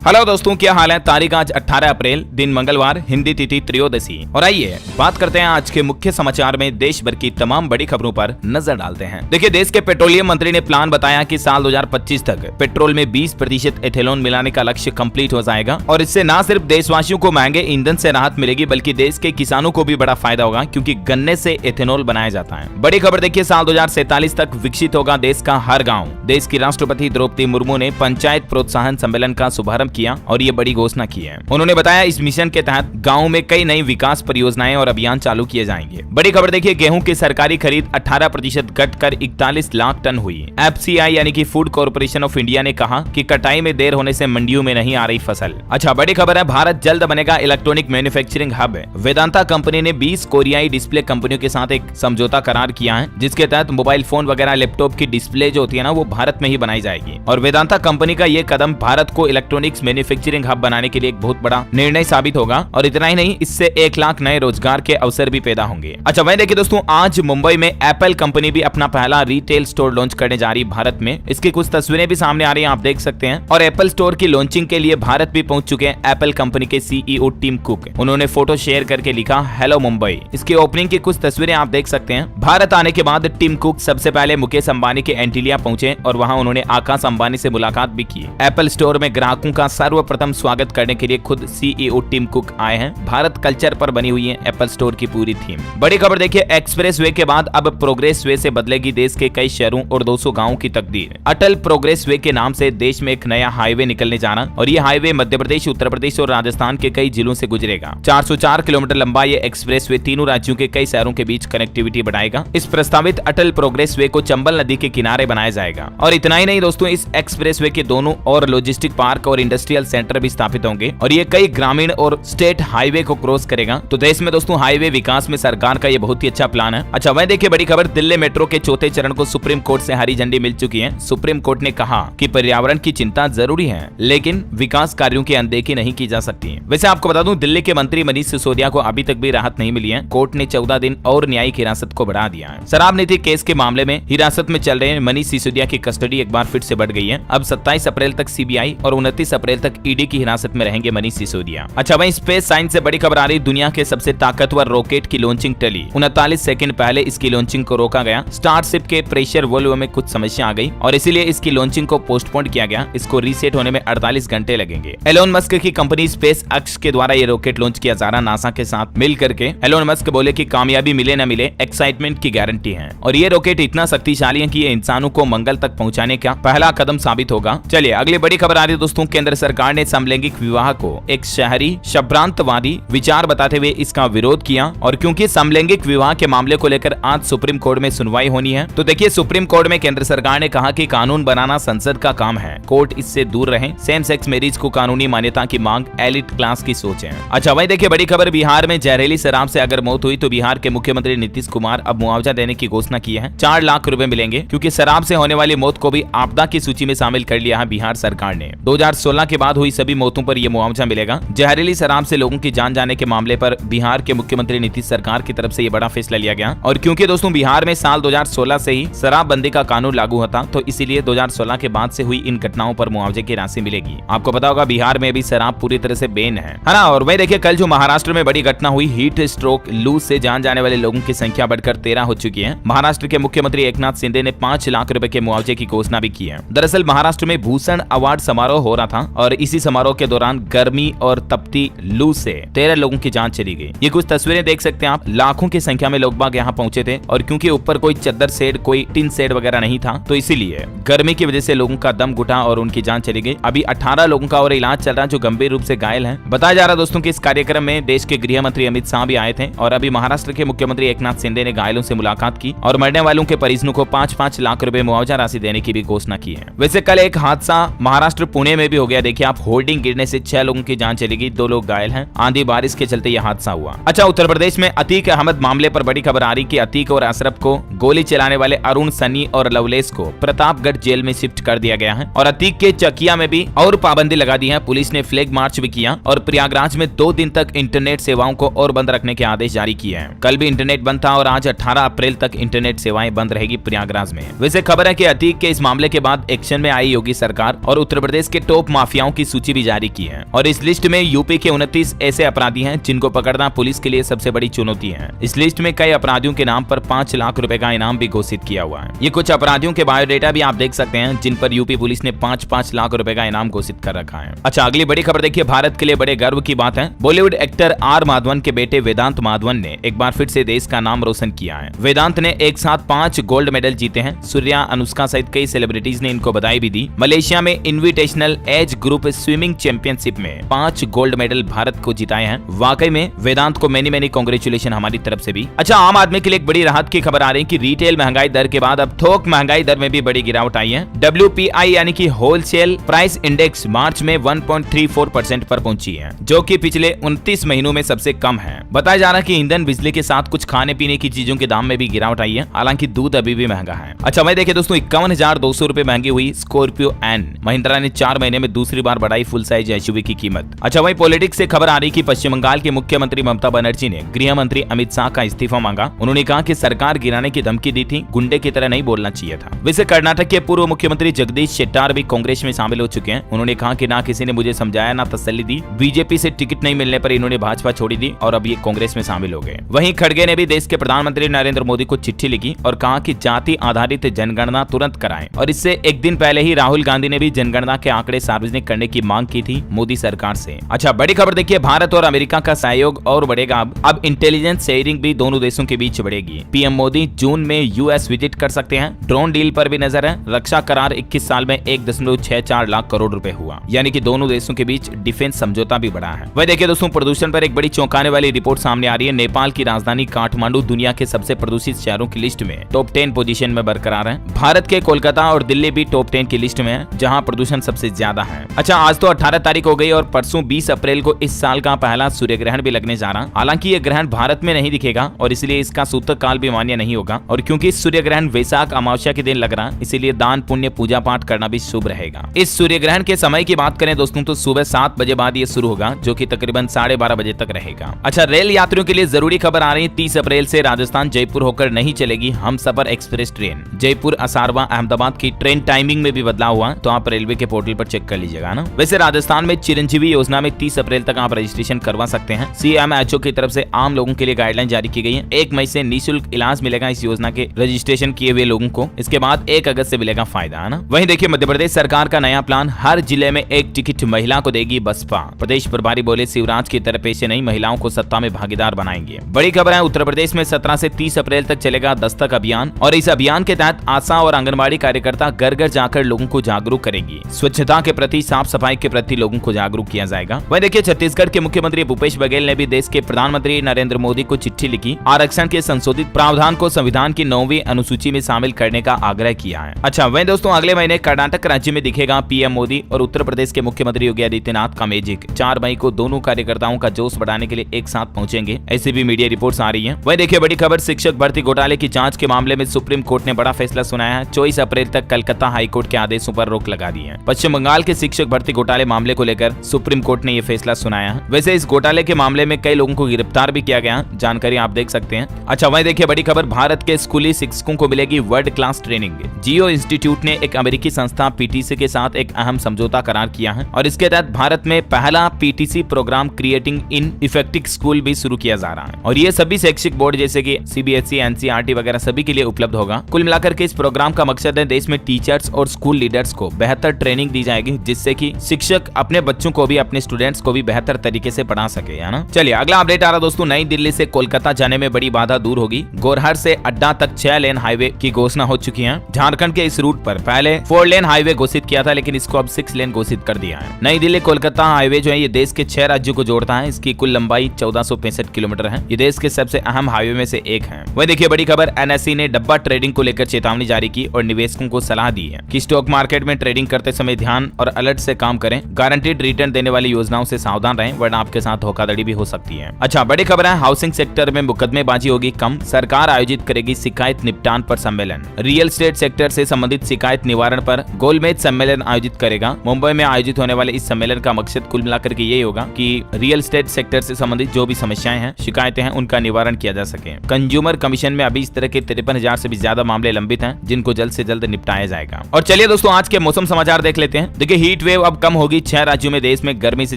Hello दोस्तों, क्या हाल है। तारीख आज 18 अप्रैल, दिन मंगलवार, हिंदी तिथि त्रयोदशी। और आइए बात करते हैं आज के मुख्य समाचार में देश भर की तमाम बड़ी खबरों पर नजर डालते हैं। देखिए, देश के पेट्रोलियम मंत्री ने प्लान बताया कि साल 2025 तक पेट्रोल में 20% एथेनॉल मिलाने का लक्ष्य कंप्लीट हो जाएगा और इससे न सिर्फ देशवासियों को महंगे ईंधन से राहत मिलेगी बल्कि देश के किसानों को भी बड़ा फायदा होगा, क्योंकि गन्ने से एथेनॉल बनाया जाता है। बड़ी खबर देखिए, साल 2047 तक विकसित होगा देश का हर गाँव। देश की राष्ट्रपति द्रौपदी मुर्मू ने पंचायत प्रोत्साहन सम्मेलन का शुभारंभ किया और ये बड़ी घोषणा की है। उन्होंने बताया इस मिशन के तहत गाँव में कई नई विकास परियोजनाएं और अभियान चालू किए जाएंगे। बड़ी खबर देखिए, गेहूं की सरकारी खरीद 18% घटकर 41 लाख टन हुई। FCI यानी कि फूड कॉर्पोरेशन ऑफ इंडिया ने कहा कि कटाई में देर होने से मंडियों में नहीं आ रही फसल। अच्छा, बड़ी खबर है, भारत जल्द बनेगा electronic manufacturing hub. Vedanta company ने 20 कोरियाई डिस्प्ले कंपनियों के साथ एक समझौता करार किया है, जिसके तहत मोबाइल फोन वगैरह लैपटॉप की डिस्प्ले जो होती है ना, वो भारत में ही बनाई जाएगी। और वेदांता कंपनी का ये कदम भारत को इलेक्ट्रॉनिक्स मैन्युफैक्चरिंग हब बनाने के लिए एक बहुत बड़ा निर्णय साबित होगा। और इतना ही नहीं, इससे 1 लाख नए रोजगार के अवसर भी पैदा होंगे। अच्छा, वहीं देखिए दोस्तों, आज मुंबई में एप्पल कंपनी भी अपना पहला रिटेल स्टोर लॉन्च करने जा रही है भारत में। इसकी कुछ तस्वीरें भी सामने आ रही हैं, आप देख सकते हैं। और एप्पल स्टोर की लॉन्चिंग के लिए भारत भी पहुंच चुके हैं एप्पल कंपनी के CEO टिम कुक। उन्होंने फोटो शेयर करके लिखा, हेलो मुंबई। इसकी ओपनिंग की कुछ तस्वीरें आप देख सकते हैं। भारत आने के बाद टिम कुक सबसे पहले मुकेश अंबानी के एंटीलिया पहुंचे और वहां उन्होंने आकाश अंबानी से मुलाकात भी की। एप्पल स्टोर में ग्राहकों का सर्वप्रथम स्वागत करने के लिए खुद CEO टिम कुक आए हैं। भारत कल्चर पर बनी हुई है एप्पल स्टोर की पूरी थीम। बड़ी खबर देखिए, एक्सप्रेस वे के बाद अब प्रोग्रेस वे से बदलेगी देश के कई शहरों और 200 गाँवों की तकदीर। अटल प्रोग्रेस वे के नाम से देश में एक नया हाईवे निकलने जा रहा और ये हाईवे मध्य प्रदेश, उत्तर प्रदेश और राजस्थान के कई जिलों से गुजरेगा। 404 किलोमीटर लंबा ये एक्सप्रेस वे तीनों राज्यों के कई शहरों के बीच कनेक्टिविटी बढ़ाएगा। इस प्रस्तावित अटल प्रोग्रेस वे को चंबल नदी के किनारे बनाया जाएगा। और इतना ही नहीं दोस्तों, इस एक्सप्रेस वे के दोनों और लॉजिस्टिक पार्क और इंडस्ट्रियल सेंटर भी स्थापित होंगे और ये कई ग्रामीण और स्टेट हाईवे को क्रॉस करेगा। तो देश में दोस्तों हाईवे विकास में सरकार का ये बहुत ही अच्छा प्लान है। अच्छा, वह देखिए, बड़ी खबर, दिल्ली मेट्रो के चौथे चरण को सुप्रीम कोर्ट से हरी झंडी मिल चुकी है। सुप्रीम कोर्ट ने कहा कि पर्यावरण की चिंता जरूरी है, लेकिन विकास कार्यों की अनदेखी नहीं की जा सकती। वैसे आपको बता दूं, दिल्ली के मंत्री मनीष सिसोदिया को अभी तक भी राहत नहीं मिली है। कोर्ट ने 14 दिन और न्यायिक हिरासत को बढ़ा दिया है। शराब नीति केस के मामले में हिरासत में चल रहे मनीष सिसोदिया की कस्टडी एक बार फिर से बढ़ गई है। अब 27 अप्रैल तक CBI और 29 अप्रैल तक ED की हिरासत में रहेंगे मनीष सिसोदिया। अच्छा, वहीं स्पेस साइंस से बड़ी खबर आ रही, दुनिया के सबसे ताकतवर रॉकेट की लॉन्चिंग टली। 39 सेकंड पहले इसकी लॉन्चिंग को रोका गया। स्टारशिप के प्रेशर वॉल्व में कुछ समस्या आ गई और इसीलिए इसकी लॉन्चिंग को पोस्टपोन किया गया। इसको रीसेट होने में 48 घंटे लगेंगे। एलोन मस्क की कंपनी स्पेस एक्स के द्वारा ये रॉकेट लॉन्च किया जा रहा नासा के साथ मिल करके। एलोन मस्क बोले कि कामयाबी मिले न मिले, एक्साइटमेंट की गारंटी है। और ये रॉकेट इतना शक्तिशाली है कि ये इंसानों को मंगल तक पहुंचाने का पहला कदम साबित होगा। चलिए अगली बड़ी खबर आ रही है दोस्तों, केंद्र सरकार ने समलैंगिक विवाह को एक शहरी संभ्रांतवादी विचार बताते हुए इसका विरोध किया। और क्योंकि समलैंगिक विवाह के मामले को लेकर आज सुप्रीम कोर्ट में सुनवाई होनी है, तो देखिए सुप्रीम कोर्ट में केंद्र सरकार ने कहा कि कानून बनाना संसद का काम है, कोर्ट इससे दूर रहे। सेम सेक्स मैरिज को कानूनी मान्यता की मांग एलिट क्लास की सोच है। अच्छा, वही देखिए, बड़ी खबर, बिहार में जहरीली शराब से अगर मौत हुई तो बिहार के मुख्यमंत्री नीतीश कुमार अब मुआवजा देने की घोषणा की है। 4 लाख रुपए मिलेंगे, क्योंकि शराब से होने वाली मौत को भी आपदा की सूची में शामिल कर लिया है बिहार सरकार ने। 2016 के बाद हुई सभी मौतों पर यह मुआवजा मिलेगा। जहरीली शराब से लोगों की जान जाने के मामले पर बिहार के मुख्यमंत्री नीतीश सरकार की तरफ से ये बड़ा फैसला लिया गया। और क्योंकि दोस्तों बिहार में साल 2016 से ही शराबबंदी का कानून लागू होता, तो इसीलिए 2016 के बाद से हुई इन घटनाओं पर मुआवजे की राशि मिलेगी। आपको पता होगा बिहार में भी शराब पूरी तरह से बैन है ना। और वही देखिए, कल जो महाराष्ट्र में बड़ी घटना हुई, हीट स्ट्रोक लू से जान जाने वाले लोगों की संख्या बढ़कर 13 हो चुकी है। महाराष्ट्र के मुख्यमंत्री एकनाथ शिंदे ने 5 लाख रुपए के मुआवजे की घोषणा भी की है। दरअसल महाराष्ट्र में भूषण अवार्ड समारोह हो रहा था और इसी समारोह के दौरान गर्मी और तपती लू से 13 लोगों की जान चली गई। ये कुछ तस्वीरें देख सकते हैं आप। लाखों की संख्या में लोग बाग यहाँ पहुंचे थे और क्योंकि ऊपर कोई चद्दर शेड, कोई टिन शेड वगैरह नहीं था, तो इसीलिए गर्मी की वजह से लोगों का दम घुटा और उनकी जान चली गई। अभी 18 लोगों का और इलाज चल रहा है जो गंभीर रूप से घायल हैं। बताया जा रहा दोस्तों कि इस कार्यक्रम में देश के गृह मंत्री अमित शाह भी आए थे और अभी महाराष्ट्र के मुख्यमंत्री एकनाथ शिंदे ने घायलों से मुलाकात की और मरने वालों के परिजनों को 5-5 लाख रुपए मुआवजा राशि देने की भी घोषणा की है। वैसे कल एक हादसा महाराष्ट्र पुणे में भी हो गया। देखिए आप, होर्डिंग गिरने से 6 लोगों की जान चली गई, 2 लोग घायल हैं। आंधी बारिश के चलते यह हादसा हुआ। अच्छा, उत्तर प्रदेश में अतीक अहमद मामले पर बड़ी खबर आ रही कि अतीक और अशरफ को गोली चलाने वाले अरुण, सनी और लवलेश को प्रतापगढ़ जेल में शिफ्ट कर दिया गया है। और अतीक के चकिया में भी और पाबंदी लगा दी है। पुलिस ने फ्लैग मार्च भी किया और प्रयागराज में 2 दिन तक इंटरनेट सेवाओं को और बंद रखने के आदेश जारी किए हैं। कल भी इंटरनेट बंद था और आज 18 अप्रैल तक इंटरनेट सेवाएं बंद रहेगी प्रयागराज में। वैसे खबर है कि अतीक के इस मामले के बाद एक्शन में आई योगी सरकार और उत्तर प्रदेश के टॉप माफिया माफियाओं की सूची भी जारी की है और इस लिस्ट में यूपी के 29 ऐसे अपराधी हैं जिनको पकड़ना पुलिस के लिए सबसे बड़ी चुनौती है। इस लिस्ट में कई अपराधियों के नाम पर 5 लाख रुपए का इनाम भी घोषित किया हुआ है। ये कुछ अपराधियों के बायोडेटा भी आप देख सकते हैं जिन पर यूपी पुलिस ने 5-5 लाख रुपए का इनाम घोषित कर रखा है। अच्छा, अगली बड़ी खबर देखिए, भारत के लिए बड़े गर्व की बात है। बॉलीवुड एक्टर आर माधवन के बेटे वेदांत माधवन ने एक बार फिर से देश का नाम रोशन किया है। वेदांत ने एक साथ 5 गोल्ड मेडल जीते हैं। सूर्या, अनुष्का सहित कई सेलिब्रिटीज ने इनको बधाई भी दी। मलेशिया में invitational age group swimming championship में 5 गोल्ड मेडल भारत को जिताए हैं। वाकई में वेदांत को मैनी कांग्रेचुलेशन हमारी तरफ से भी। अच्छा, आम आदमी के लिए एक बड़ी राहत की खबर आ रही है कि रिटेल महंगाई दर के बाद अब थोक महंगाई दर में भी बड़ी गिरावट आई है। WPI यानी कि होलसेल प्राइस इंडेक्स मार्च में 1.34% पर पहुंची है, जो कि पिछले 29 महीनों में सबसे कम है। बताया जा रहा है कि ईंधन, बिजली के साथ कुछ खाने पीने की चीजों के दाम में भी गिरावट आई है। हालांकि दूध अभी भी महंगा है। अच्छा, वहीं देखिए दोस्तों, 51,200 रुपए महंगी हुई स्कॉर्पियो एन। महिंद्रा ने 4 महीने में दूसरी बार बढ़ाई फुल साइज SUV की कीमत। अच्छा, वहीं पॉलिटिक्स से खबर आ रही कि पश्चिम बंगाल के मुख्यमंत्री ममता बनर्जी ने गृह मंत्री अमित शाह का इस्तीफा मांगा। उन्होंने कहा कि सरकार गिराने की धमकी दी थी, गुंडे की तरह नहीं बोलना चाहिए था। वैसे कर्नाटक के पूर्व मुख्यमंत्री जगदीश शेट्टार भी कांग्रेस में शामिल हो चुके हैं। उन्होंने कहा कि ना किसी ने मुझे समझाया, ना तसल्ली दी। बीजेपी से टिकट नहीं मिलने पर इन्होंने भाजपा छोड़ी दी और अब ये कांग्रेस में शामिल हो गए। वहीं खड़गे ने भी देश के प्रधानमंत्री नरेंद्र मोदी को चिट्ठी लिखी और कहा कि जाति आधारित जनगणना तुरंत कराएं। और इससे एक दिन पहले ही राहुल गांधी ने भी जनगणना के आंकड़े सार्वजनिक करने की मांग की थी मोदी सरकार से। अच्छा, बड़ी खबर देखिए, भारत और अमेरिका का सहयोग और बढ़ेगा। अब इंटेलिजेंस शेयरिंग भी दोनों देशों के बीच बढ़ेगी। पीएम मोदी जून में यूएस विजिट कर सकते हैं। ड्रोन डील पर भी नजर है। रक्षा करार 21 साल में 1.64 लाख करोड़ रुपए हुआ, यानी कि दोनों देशों के बीच डिफेंस समझौता भी बढ़ा है। वह देखिए दोस्तों, प्रदूषण पर एक बड़ी चौंकाने वाली रिपोर्ट सामने आ रही है। नेपाल की राजधानी काठमांडू दुनिया के सबसे प्रदूषित शहरों की लिस्ट में टॉप 10 पोजीशन में बरकरार है। भारत के कोलकाता और दिल्ली भी टॉप 10 की लिस्ट में है, जहां प्रदूषण सबसे ज्यादा है। अच्छा, आज तो 18 तारीख हो गई और परसों 20 अप्रैल को इस साल का पहला सूर्य ग्रहण भी लगने जा रहा। हालांकि ये ग्रहण भारत में नहीं दिखेगा और इसलिए इसका सूतक काल भी मान्य नहीं होगा। और क्योंकि सूर्य ग्रहण वैशाख अमावस्या के दिन लग रहा, इसीलिए दान पुण्य पूजा पाठ करना भी शुभ रहेगा। इस सूर्य ग्रहण के समय की बात करें दोस्तों तो सुबह 7 बजे बाद ये शुरू होगा, जो कि तकरीबन 12:30 बजे तक रहेगा। अच्छा, रेल यात्रियों के लिए जरूरी खबर आ रही है। 30 अप्रैल से राजस्थान जयपुर होकर नहीं चलेगी हमसफर एक्सप्रेस ट्रेन। जयपुर, असारवा, अहमदाबाद की ट्रेन टाइमिंग में भी बदलाव हुआ, तो आप रेलवे के पोर्टल पर चेक कर लीजिएगा ना। वैसे राजस्थान में चिरंजीवी योजना में 30 अप्रैल तक आप रजिस्ट्रेशन करवा सकते हैं। CMHO की तरफ से आम लोगों के लिए गाइडलाइन जारी की गई है। 1 मई से निःशुल्क इलाज मिलेगा इस योजना के रजिस्ट्रेशन किए हुए लोगों को। इसके बाद 1 अगस्त से मिलेगा फायदा, है ना। वहीं देखिए, मध्य प्रदेश सरकार का नया प्लान, हर जिले में 1 टिकट महिला को देगी बसपा। प्रदेश प्रभारी बोले, शिवराज की तरफ से नहीं, महिलाओं को सत्ता में भागीदार बनाएंगे। बड़ी खबर है, उत्तर प्रदेश में 17 से 30 अप्रैल तक चलेगा दस्तक अभियान और इस अभियान के तहत आशा और आंगनबाड़ी कार्यकर्ता घर घर जाकर लोगों को जागरूक करेंगी। स्वच्छता के प्रति, साफ सफाई के प्रति लोगों को जागरूक किया जाएगा। वहीं देखिए, छत्तीसगढ़ के मुख्यमंत्री भूपेश बघेल ने भी देश के प्रधानमंत्री नरेंद्र मोदी को चिट्ठी लिखी। आरक्षण के संशोधित प्रावधान को संविधान की 9वीं अनुसूची में शामिल करने का आग्रह किया है। अच्छा, वहीं दोस्तों, अगले महीने कर्नाटक राज्य में दिखेगा पीएम मोदी और उत्तर प्रदेश के मुख्यमंत्री योगी आदित्यनाथ का मैजिक। 4 मई को दोनों कार्यकर्ताओं का जोश बढ़ाने के लिए एक साथ पहुंचेंगे, ऐसी भी मीडिया रिपोर्ट्स आ रही हैं। वहीं देखिए, बड़ी खबर, शिक्षक भर्ती घोटाले की जांच के मामले में सुप्रीम कोर्ट ने बड़ा फैसला सुनाया है। 24 अप्रैल तक कलकत्ता हाईकोर्ट के आदेशों पर रोक लगा दी है। पश्चिम बंगाल के शिक्षक भर्ती घोटाले मामले को लेकर सुप्रीम कोर्ट ने यह फैसला सुनाया है। वैसे इस घोटाले के मामले में कई लोगों को गिरफ्तार भी किया गया, जानकारी आप देख सकते हैं। अच्छा, वहीं देखिए, बड़ी खबर, भारत के स्कूली शिक्षकों को मिलेगी वर्ल्ड क्लास ट्रेनिंग। जियो इंस्टीट्यूट ने एक अमेरिकी संस्था PTC के साथ एक अहम समझौता करार किया है और इसके तहत भारत में पहला PTC program creating in effective school भी शुरू किया जा रहा है और ये सभी शैक्षिक बोर्ड जैसे कि CBSE, NCERT वगैरह सभी के लिए उपलब्ध होगा। कुल मिलाकर के इस प्रोग्राम का मकसद है देश में टीचर्स और स्कूल लीडर्स को बेहतर ट्रेनिंग दी जाएगी, जिससे कि शिक्षक अपने बच्चों को भी, अपने स्टूडेंट्स को भी बेहतर तरीके से पढ़ा सके, है ना। चलिए, अगला अपडेट आ रहा दोस्तों, नई दिल्ली से कोलकाता जाने में बड़ी बाधा दूर होगी। गोरहर से अड्डा तक 6 लेन हाईवे की घोषणा हो चुकी है। झारखंड के इस रूट पर पहले 4 लेन हाईवे घोषित किया था, लेकिन इसको अब 6 लेन घोषित कर दिया है। नई दिल्ली कोलकाता हाईवे जो है ये देश के 6 राज्यों को जोड़ता है। इसकी कुल लंबाई 1465 किलोमीटर है। ये देश के सबसे अहम हाईवे में से एक है। वही देखिए, बड़ी खबर, NSE ने डब्बा ट्रेडिंग को लेकर चेतावनी जारी की और निवेशकों को सलाह दी है कि स्टॉक मार्केट में ट्रेडिंग करते समय ध्यान और अलर्ट से काम करें। गारंटीड रिटर्न देने वाली योजनाओं से सावधान रहें, वरना आपके साथ धोखाधड़ी भी हो सकती है। अच्छा, बड़ी खबर है, हाउसिंग सेक्टर में मुकदमेबाजी होगी कम। सरकार आयोजित करेगी शिकायत निपटान पर सम्मेलन। रियल एस्टेट सेक्टर से संबंधित शिकायत निवारण पर गोलमेज सम्मेलन आयोजित करेगा। मुंबई में आयोजित होने वाले इस सम्मेलन का मकसद कुल मिलाकर के यही होगा कि रियल एस्टेट सेक्टर से संबंधित जो भी समस्याएं हैं, शिकायतें हैं, उनका निवारण किया जा सके। कंज्यूमर कमीशन में अभी इस तरह के 53,000 से भी ज्यादा मामले लंबित हैं, जिनको जल्द से जल्द निपटाया जाएगा। और चलिए दोस्तों, आज के मौसम समाचार देख लेते हैं। देखिए, हीट हीट वेव अब कम होगी, 6 राज्यों में देश में गर्मी से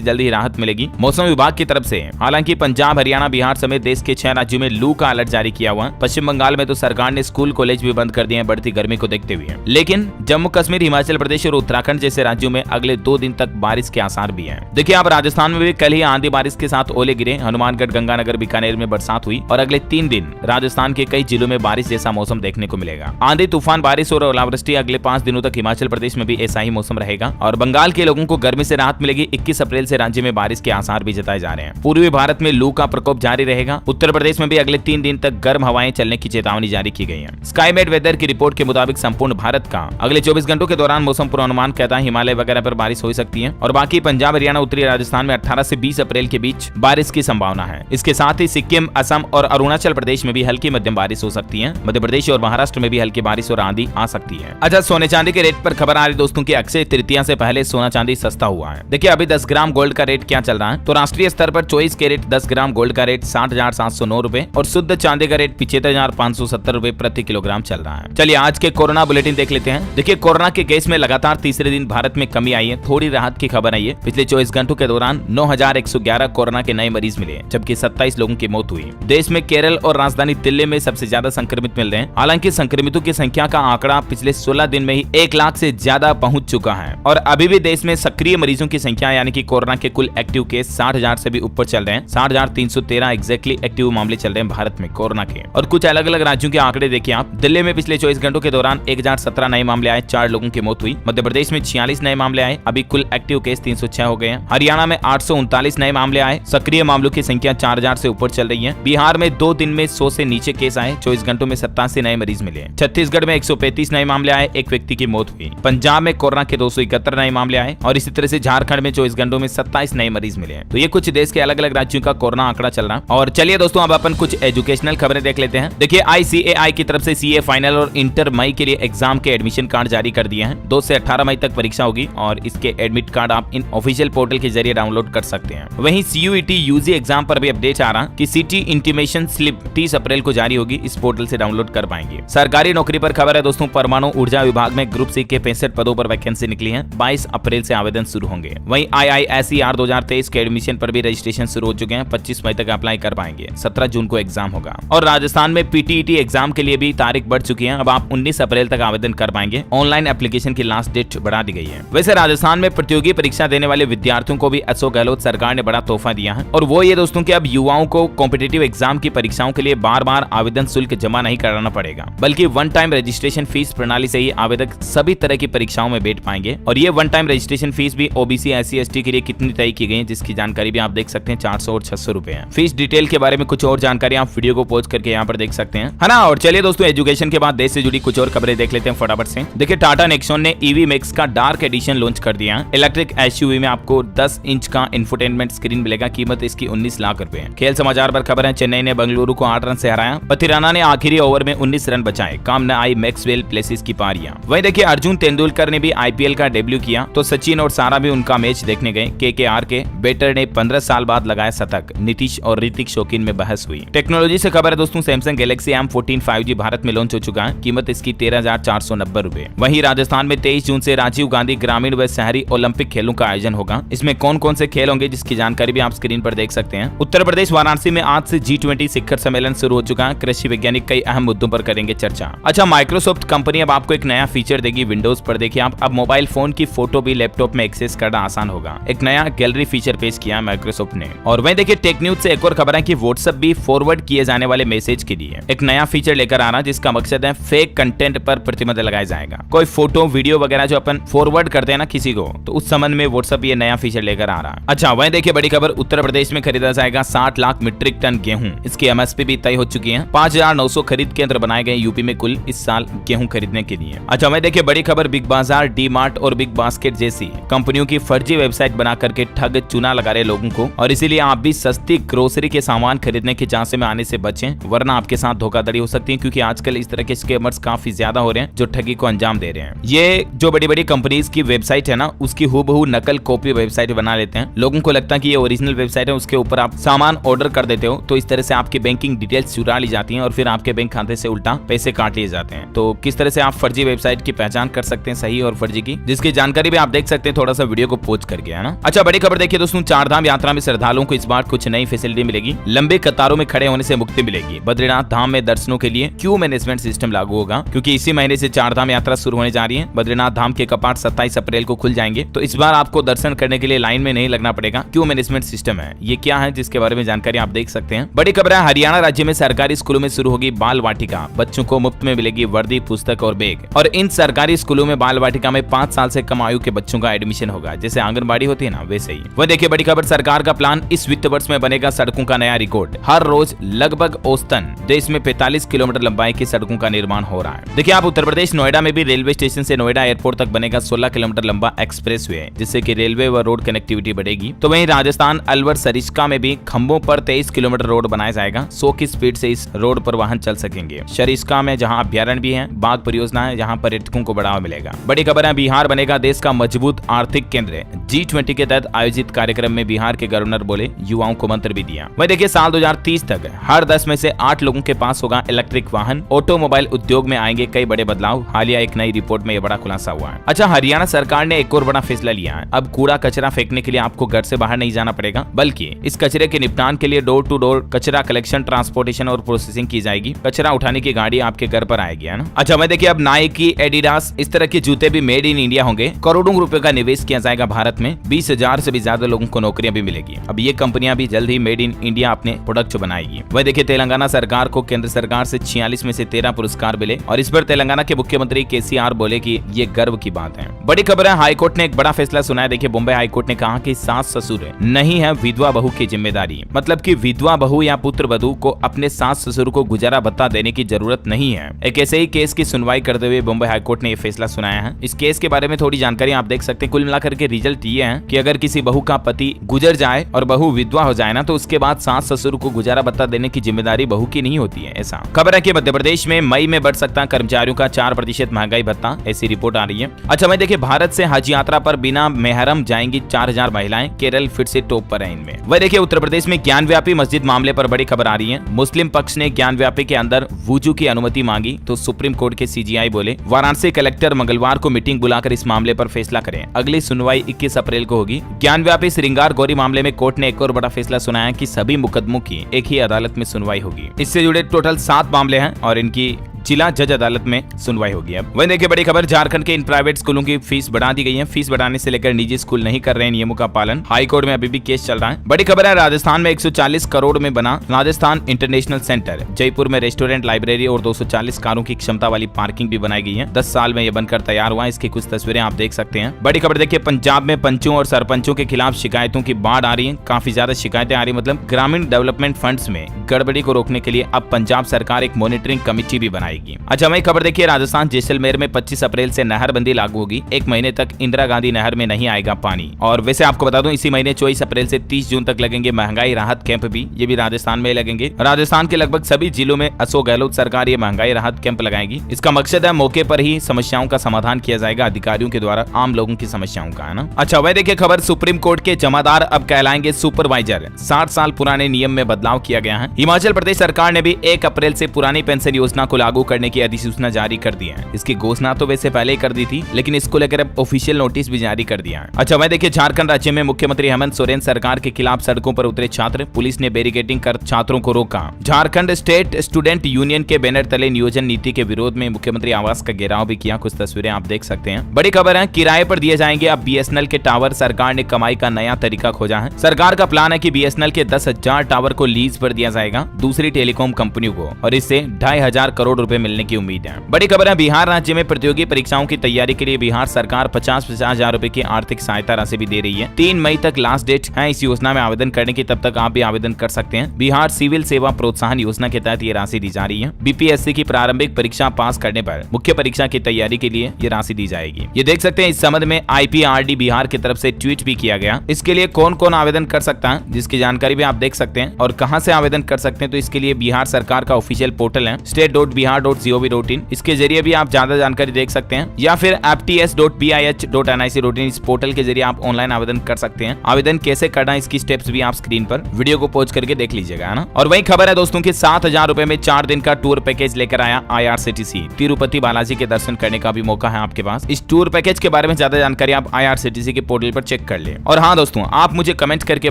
जल्द ही राहत मिलेगी मौसम विभाग की तरफ से। हालांकि पंजाब, हरियाणा, बिहार समेत देश के 6 राज्यों में लू का अलर्ट जारी किया हुआ। पश्चिम बंगाल में तो सरकार ने स्कूल कॉलेज भी बंद कर दिए हैं बढ़ती गर्मी को देखते हुए। लेकिन जम्मू कश्मीर, हिमाचल प्रदेश और उत्तराखंड जैसे राज्यों में अगले 2 दिन तक बारिश के आसार भी हैं। देखिए आप राजस्थान में भी कल ही आंधी बारिश के साथ ओले गिरे, हनुमानगढ़, गंगानगर, बीकानेर में बरसात हुई और अगले 3 दिन राजस्थान के कई जिलों में बारिश जैसा मौसम देखने को मिलेगा। आंधी, तूफान, बारिश और ओलावृष्टि अगले 5 दिनों तक हिमाचल प्रदेश में भी ऐसा ही मौसम रहेगा और बंगाल के लोगों को गर्मी से राहत मिलेगी। 21 अप्रैल से राज्य में बारिश के आसार भी जताए जा रहे हैं। पूर्वी भारत में लू का प्रकोप जारी रहेगा। उत्तर प्रदेश में भी अगले 3 दिन तक गर्म हवाएं चलने की चेतावनी जारी की गई है। स्काईमेट वेदर की रिपोर्ट के मुताबिक संपूर्ण भारत का अगले 24 घंटों के दौरान मौसम पूर्वानुमान कहता है हिमालय वगैरह पर बारिश हो सकती है और बाकी पंजाब, हरियाणा, उत्तरी राजस्थान में 18 से 20 अप्रैल के बीच बारिश की संभावना है। इसके साथ ही सिक्किम, असम और अरुणाचल प्रदेश में भी हल्की मध्यम बारिश हो सकती है। मध्य प्रदेश और महाराष्ट्र में भी हल्की बारिश और आंधी आ सकती है। अच्छा, सोने चांदी के रेट पर खबर आ रही दोस्तों की अक्षय तृतीया से पहले सोना चांदी सस्ता हुआ है। देखिए अभी 10 ग्राम गोल्ड का रेट क्या चल रहा है, तो राष्ट्रीय स्तर पर 24 कैरेट 10 ग्राम गोल्ड का रेट 60,709 रुपए और शुद्ध चांदी का रेट 75,570 रुपए प्रति किलोग्राम चल रहा है। चलिए आज के कोरोना बुलेटिन देख लेते हैं। देखिए कोरोना के केस में लगातार तीसरे दिन भारत में कमी आई है, थोड़ी राहत की खबर आई है। पिछले 24 घंटों के दौरान 9,111 कोरोना के नए मरीज मिले, जबकि 27 लोगों की मौत हुई। देश में केरल और राजधानी दिल्ली में सबसे ज्यादा संक्रमित मिल रहे हैं। हालांकि संक्रमितों की संख्या का आंकड़ा पिछले 16 दिन में ही 1 लाख से ज्यादा पहुंच चुका है और अभी भी देश में सक्रिय मरीजों की संख्या यानी कि कोरोना के कुल एक्टिव केस 60,000 से भी ऊपर चल रहे हैं। 60,313 एग्जैक्टली एक्टिव मामले चल रहे हैं भारत में कोरोना के। और कुछ अलग अलग राज्यों के आंकड़े देखिए आप। दिल्ली में पिछले 24 घंटों के दौरान 1017 नए मामले आए, 4 लोगों की मौत हुई। मध्य प्रदेश में 46 नए मामले आए, अभी कुल एक्टिव केस 306 हो गए हैं। हरियाणा में 839 नए मामले आए, सक्रिय मामलों की संख्या 4000 से ऊपर चल रही है। बिहार में 2 दिन में 100 से नीचे केस आए, 24 घंटों में 87 नए मरीज मिले। छत्तीसगढ़ में 135 नए मामले आए, 1 व्यक्ति की मौत हुई। पंजाब में कोरोना के 271 नए मामले आए और इसी तरह से झारखंड में 24 घंटों में 27 नए मरीज मिले। तो ये कुछ देश के अलग अलग राज्यों का कोरोना आंकड़ा चल रहा। और चलिए दोस्तों अब अपन कुछ एजुकेशनल खबरें देख लेते हैं। देखिए ICAI की तरफ से CA फाइनल और इंटर मई के लिए एग्जाम के एडमिशन कार्ड जारी कर दिए हैं। 2 से 18 मई तक परीक्षा होगी और इसके एडमिट कार्ड आप इन ऑफिशियल पोर्टल के जरिए डाउनलोड कर सकते हैं। वहीं CUET UG एग्जाम पर भी अपडेट आ रहा कि सिटी इंटीमेशन स्लिप 30 अप्रैल को जारी होगी, इस पोर्टल से डाउनलोड कर पाएंगे। सरकारी नौकरी पर खबर है दोस्तों, परमाणु ऊर्जा विभाग में ग्रुप C के 65 पदों पर वैकेंसी निकली है। 22 अप्रैल से आवेदन शुरू होंगे। वहीं IISER 2023 के एडमिशन पर भी रजिस्ट्रेशन शुरू हो चुके हैं, 25 मई तक अप्लाई कर पाएंगे। 17 जून को एग्जाम होगा। और राजस्थान में PTET एग्जाम के लिए भी तारीख बढ़ चुकी है, अब आप 19 अप्रैल तक आवेदन कर पाएंगे। ऑनलाइन एप्लीकेशन की लास्ट डेट बढ़ा दी गई है। वैसे राजस्थान में प्रतियोगी परीक्षा देने वाले विद्यार्थियों को भी अशोक गहलोत सरकार ने बड़ा तोहफा दिया है और वो ये दोस्तों कि अब युवाओं को कॉम्पिटिटिव एग्जाम की परीक्षाओं के लिए बार-बार आवेदन शुल्क जमा नहीं कराना पड़ेगा, बल्कि वन टाइम रजिस्ट्रेशन फीस प्रणाली से ही आवेदक सभी तरह की परीक्षाओं में बैठ पाएंगे। और ये वन टाइम रजिस्ट्रेशन फीस भी OBC SC ST के लिए कितनी तय की गई है, जिसकी जानकारी भी आप देख सकते हैं, 400 और 600 रुपए है। फीस डिटेल के बारे में कुछ और जानकारी आप वीडियो को पॉज करके यहाँ पर देख सकते हैं, है ना। और चलिए दोस्तों एजुकेशन के बाद देश से जुड़ी कुछ और खबरें देख लेते हैं फटाफट से। देखिए टाटा नेक्सॉन ने EV मैक्स का डार्क एडिशन लॉन्च कर दिया है। इलेक्ट्रिक SUV में आपको 10 इंच का इंफोटेनमेंट स्क्रीन मिलेगा, कीमत इसकी 19 लाख रुपए है। खेल समाचार पर खबर है, चेन्नई ने बेंगलुरु को 8 रन से हराया। पथिराना ने आखिरी ओवर में 19 रन बचाए, काम न आई मैक्सवेल प्लेसिस की पारियां। वहीं देखिए अर्जुन तेंदुलकर ने भी IPL का डेब्यू किया, तो सचिन और सारा भी उनका मैच देखने गए। KKR के बैटर ने 15 साल बाद लगाया शतक, नीतीश और ऋतिक शौकीन में बहस हुई। टेक्नोलॉजी से खबर है दोस्तों, Samsung Galaxy M14 5G Bharat में लॉन्च हो चुका है, कीमत इसकी 13,490 रुपए। वहीं राजस्थान में 23 जून से राजीव गांधी ग्रामीण व शहरी ओलंपिक खेलों का आयोजन होगा। इसमें कौन कौन से खेल होंगे जिसकी जानकारी भी आप स्क्रीन पर देख सकते हैं। उत्तर प्रदेश वाराणसी में आज से G20 शिखर सम्मेलन शुरू हो चुका है। कृषि वैज्ञानिक कई अहम मुद्दों पर करेंगे चर्चा। अच्छा, माइक्रोसॉफ्ट कंपनी अब आपको एक नया फीचर देगी विंडोज पर। देखिए आप अब मोबाइल फोन की फोटो भी लैपटॉप में एक्सेस करना आसान होगा। एक नया गैलरी फीचर पेश किया माइक्रोसॉफ्ट ने। और वहीं देखिए टेक न्यूज से एक और खबर है कि व्हाट्सएप भी फॉरवर्ड किए जाने वाले मैसेज के लिए एक नया फीचर लेकर आ रहा है, जिसका मकसद है फेक कंटेंट पर प्रतिबंध लगाया जाएगा। कोई फोटो वीडियो वगैरह जो अपन फॉरवर्ड करते हैं ना किसी को, तो उस संबंध में व्हाट्सएप ये नया फीचर लेकर आ रहा है। अच्छा वहीं देखिए बड़ी खबर, उत्तर प्रदेश में खरीदा जाएगा 60 लाख मीट्रिक टन गेहूं। इसकी MSP भी तय हो चुकी है। 5,900 खरीद केंद्र बनाए गए यूपी में कुल इस साल गेहूं खरीदने के लिए। अच्छा वहीं देखिए बड़ी खबर, बिग बाजार, डी मार्ट और बिग बास्केट जैसी कंपनियों की फर्जी वेबसाइट बना करके ठग चुना लगा रहे लोगों को, और इसीलिए आप भी सस्ती ग्रोसरी के सामान खरीदने के झांसे में आने से बचें, वरना आपके साथ धोखाधड़ी हो सकती है। क्योंकि आजकल इस तरह के स्कैमर्स काफी ज्यादा हो रहे हैं जो ठगी को अंजाम दे रहे हैं। ये जो बड़ी बड़ी कंपनीज की वेबसाइट है ना, उसकी हूबहू नकल कॉपी वेबसाइट बना लेते हैं। लोगों को लगता है कि ये ओरिजिनल वेबसाइट है, उसके ऊपर आप सामान ऑर्डर कर देते हो, तो इस तरह से आपकी बैंकिंग डिटेल्स चुरा ली जाती हैं और फिर आपके बैंक खाते से उल्टा पैसे काट लिए जाते हैं। तो किस तरह से आप फर्जी वेबसाइट की पहचान कर सकते हैं, सही और फर्जी की, जिसकी जानकारी जानकारी भी आप देख सकते हैं थोड़ा सा वीडियो को पोज करके, है ना। अच्छा, बड़ी खबर देखिए दोस्तों, चारधाम यात्रा में श्रद्धालुओं को इस बार कुछ नई फैसिलिटी मिलेगी। लंबे कतारों में खड़े होने से मुक्ति मिलेगी। बद्रीनाथ धाम में दर्शनों के लिए क्यू मैनेजमेंट सिस्टम लागू होगा, क्योंकि इसी महीने से चारधाम यात्रा शुरू होने जा रही है। बद्रीनाथ धाम के कपाट 27 अप्रैल को खुल जाएंगे, तो इस बार आपको दर्शन करने के लिए लाइन में नहीं लगना पड़ेगा। क्यू मैनेजमेंट सिस्टम है, ये क्या है जिसके बारे में जानकारी आप देख सकते हैं। बड़ी खबर है, हरियाणा राज्य में सरकारी स्कूलों में शुरू होगी बाल वाटिका। बच्चों को मुफ्त में मिलेगी वर्दी, पुस्तक और बैग। और इन सरकारी स्कूलों में बाल वाटिका में 5 साल से कम आयु के बच्चों का एडमिशन होगा, जैसे आंगनबाड़ी होती है ना, वैसे ही। वह देखिए बड़ी खबर, सरकार का प्लान, इस वित्त वर्ष में बनेगा सड़कों का नया रिकॉर्ड। हर रोज लगभग औसतन देश में 45 किलोमीटर लंबाई की सड़कों का निर्माण हो रहा है। देखिए आप, उत्तर प्रदेश नोएडा में भी रेलवे स्टेशन से नोएडा एयरपोर्ट तक बनेगा 16 किलोमीटर लंबा एक्सप्रेसवे, जिससे कि रेलवे व रोड कनेक्टिविटी बढ़ेगी। तो वहीं राजस्थान अलवर सरिस्का में भी खंभों पर 23 किलोमीटर रोड बनाया जाएगा। 100 की स्पीड से इस रोड पर वाहन चल सकेंगे। सरिस्का में जहां अभ्यारण्य भी है, बाघ परियोजना है, जहां पर्यटकों को बढ़ावा मिलेगा। बड़ी खबर है, बिहार बनेगा देश का मजबूत आर्थिक केंद्र। G20 के तहत आयोजित कार्यक्रम में बिहार के गवर्नर बोले, युवाओं को मंत्र भी दिया। वही देखिए, साल 2030 तक हर 10 में से 8 लोगों के पास होगा इलेक्ट्रिक वाहन। ऑटोमोबाइल उद्योग में आएंगे कई बड़े बदलाव। हालिया एक नई रिपोर्ट में यह बड़ा खुलासा हुआ है। अच्छा, हरियाणा सरकार ने एक और बड़ा फैसला लिया है। अब कूड़ा कचरा फेंकने के लिए आपको घर से बाहर नहीं जाना पड़ेगा, बल्कि इस कचरे के निपटान के लिए डोर टू डोर कचरा कलेक्शन, ट्रांसपोर्टेशन और प्रोसेसिंग की जाएगी। कचरा उठाने की गाड़ी आपके घर पर आएगी, है ना। अच्छा, मैं देखिए, अब नाइकी, एडिडास, इस तरह के जूते भी मेड इन इंडिया होंगे। करोड़ों रुपए का निवेश किया जाएगा भारत में। 20,000 से भी ज्यादा लोगों को नौकरियां भी मिलेगी। अब ये कंपनियां भी जल्द ही मेड इन इंडिया अपने प्रोडक्ट बनाएगी। वह देखिए, तेलंगाना सरकार को केंद्र सरकार से 46 में से 13 पुरस्कार मिले, और इस पर तेलंगाना के मुख्यमंत्री KCR बोले कि ये गर्व की बात है। बड़ी खबर है, हाईकोर्ट ने एक बड़ा फैसला सुनाया। देखिए, बॉम्बे हाईकोर्ट ने कहा कि सास ससुर नहीं है विधवा बहू की जिम्मेदारी। मतलब कि विधवा बहू या पुत्र वधू को अपने सास ससुर को गुजारा भत्ता देने की जरूरत नहीं है। एक ऐसे ही केस की सुनवाई करते हुए बॉम्बे हाईकोर्ट ने यह फैसला सुनाया है। इस केस के बारे में थोड़ी जानकारी आप देख सकते हैं। कुल मिलाकर के रिजल्ट ये है कि अगर किसी बहू का पति गुजर जाए और बहू विधवा हो जाए ना, तो उसके बाद सास ससुर को गुजारा भत्ता देने की जिम्मेदारी बहू की नहीं होती है। ऐसा खबर है कि मध्य प्रदेश में मई में बढ़ सकता है कर्मचारियों का 4% महंगाई भत्ता, ऐसी रिपोर्ट आ रही है। अच्छा, मैं देखिए, भारत से हज यात्रा पर बिना मेहरम जाएंगी 4000 महिलाएं। केरल फिर से टॉप पर है इनमें। वह देखिए, उत्तर प्रदेश में ज्ञानव्यापी मस्जिद मामले पर बड़ी खबर आ रही है। मुस्लिम पक्ष ने ज्ञानव्यापी के अंदर वुजू की अनुमति मांगी, तो सुप्रीम कोर्ट के CGI बोले वाराणसी कलेक्टर मंगलवार को मीटिंग बुलाकर इस मामले पर फैसला करें। अगली सुनवाई 21 अप्रैल को होगी। ज्ञानव्यापी श्रृंगार गौरी मामले में कोर्ट ने एक और बड़ा फैसला सुनाया कि सभी मुकदमों की एक ही अदालत में सुनवाई होगी। इससे जुड़े टोटल 7 मामले हैं और इनकी जिला जज अदालत में सुनवाई होगी। अब वहीं देखिए, बड़ी खबर, झारखंड के इन प्राइवेट स्कूलों की फीस बढ़ा दी गई है। फीस बढ़ाने से लेकर निजी स्कूल नहीं कर रहे हैं नियमों का पालन। हाई कोर्ट में अभी भी केस चल रहा है। बड़ी खबर है, राजस्थान में 140 करोड़ में बना राजस्थान इंटरनेशनल सेंटर। जयपुर में रेस्टोरेंट, लाइब्रेरी और 240 कारों की क्षमता वाली पार्किंग भी बनाई गई है। 10 साल में यह बनकर तैयार हुआ। इसकी कुछ तस्वीरें आप देख सकते हैं। बड़ी खबर देखिए, पंजाब में पंचों और सरपंचों के खिलाफ शिकायतों की बाढ़ आ रही है। काफी ज्यादा शिकायतें आ रही, मतलब ग्रामीण डेवलपमेंट फंड्स में गड़बड़ी को रोकने के लिए अब पंजाब सरकार एक मॉनिटरिंग कमेटी भी बनाएगी। अच्छा, मैं खबर देखिए, राजस्थान जैसलमेर में 25 अप्रैल से नहरबंदी लागू होगी। 1 महीने तक इंदिरा गांधी नहर में नहीं आएगा पानी। और वैसे आपको बता दूं, इसी महीने 24 अप्रैल से 30 जून तक लगेंगे महंगाई राहत कैंप भी। ये भी राजस्थान में लगेंगे। राजस्थान के लगभग सभी जिलों में अशोक गहलोत सरकार ये महंगाई राहत कैंप लगाएगी। इसका मकसद है मौके पर ही समस्याओं का समाधान किया जाएगा अधिकारियों के द्वारा आम लोगों की समस्याओं का, है ना। अच्छा, वह देखिए खबर, सुप्रीम कोर्ट के जमादार अब कहलाएंगे सुपरवाइजर। 60 साल पुराने नियम में बदलाव किया गया है। हिमाचल प्रदेश सरकार ने भी 1 अप्रैल से पुरानी पेंशन योजना को लागू करने की अधिसूचना जारी कर दी है। इसकी घोषणा तो वैसे पहले ही कर दी थी, लेकिन इसको लेकर अब ऑफिशियल नोटिस भी जारी कर दिया है। अच्छा, वह देखिए, झारखंड राज्य में मुख्यमंत्री हेमंत सोरेन सरकार के खिलाफ सड़कों पर उतरे छात्र। पुलिस ने बैरिकेडिंग कर छात्रों को रोका। झारखंड स्टेट स्टूडेंट यूनियन के बैनर तले नियोजन नीति के विरोध में मुख्यमंत्री आवास का घेराव भी किया। कुछ तस्वीरें आप देख सकते हैं। बड़ी खबर है, किराए पर दिए जाएंगे अब BSNL के टावर। सरकार ने कमाई का नया तरीका खोजा है। सरकार का प्लान है कि BSNL के 10,000 टावर को लीज पर दिया जाएगा दूसरी टेलीकॉम कंपनियों को, और इससे 2,500 करोड़ रुपए मिलने की उम्मीद है। बड़ी खबर है, बिहार राज्य में प्रतियोगी परीक्षाओं की तैयारी के लिए बिहार सरकार 50-50 हजार रुपए की आर्थिक सहायता राशि भी दे रही है। 3 मई तक लास्ट डेट है इस योजना में आवेदन करने की, तब तक आप भी आवेदन कर सकते हैं। बिहार सिविल सेवा प्रोत्साहन योजना के तहत ये राशि दी जा रही है। BPSC की प्रारंभिक परीक्षा पास करने पर मुख्य परीक्षा की तैयारी के लिए ये राशि दी जाएगी। ये देख सकते हैं। इस संबंध में IPRD बिहार की तरफ से ट्वीट भी किया गया। इसके लिए कौन कौन आवेदन कर सकता है, जिसकी जानकारी भी आप देख सकते हैं और कहां से आवेदन कर सकते हैं। तो इसके लिए बिहार सरकार का ऑफिशियल पोर्टल है state.bihar aadhaar.gov.in, इसके जरिए भी आप ज्यादा जानकारी देख सकते हैं, या फिर fts.bih.nic.in इस पोर्टल के जरिए आप ऑनलाइन आवेदन कर सकते हैं। आवेदन कैसे करना है इसकी स्टेप्स भी आप स्क्रीन पर वीडियो को पॉज करके देख लीजिएगा, है ना। और वही खबर है दोस्तों की 7,000 रुपए में 4 दिन का टूर पैकेज लेकर आया IRCTC। तिरुपति बालाजी के दर्शन करने का भी मौका है आपके पास। इस टूर पैकेज के बारे में ज्यादा जानकारी आप IRCTC के पोर्टल पर चेक कर ले। और हाँ दोस्तों, आप मुझे कमेंट करके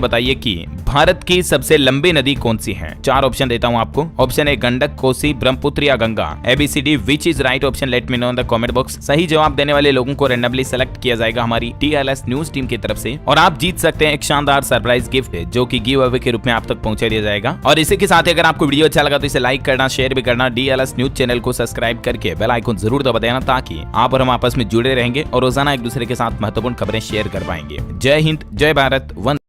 बताइए कि भारत की सबसे लंबी नदी कौन सी है। 4 ऑप्शन देता हूं आपको। ऑप्शन ए गंडक, कोसी, ब्रह्मपुत्र या Ganga. ABCD which is right option, let me know in the comment box. सही जवाब देने वाले लोगों को रैंडमली सेलेक्ट किया जाएगा हमारी TLS न्यूज टीम की तरफ से, और आप जीत सकते हैं एक शानदार सरप्राइज गिफ्ट जो कि गिव अवे के रूप में आप तक पहुंचा दिया जाएगा। और इसी के साथ अगर आपको वीडियो अच्छा लगा तो इसे लाइक करना, शेयर भी करना, DLS न्यूज चैनल को सब्सक्राइब करके बेल आइकन जरूर दबा देना, ताकि आप और हम आपस में जुड़े रहेंगे और रोजाना एक दूसरे के साथ महत्वपूर्ण खबरें शेयर कर पाएंगे। जय हिंद, जय भारत, वंदे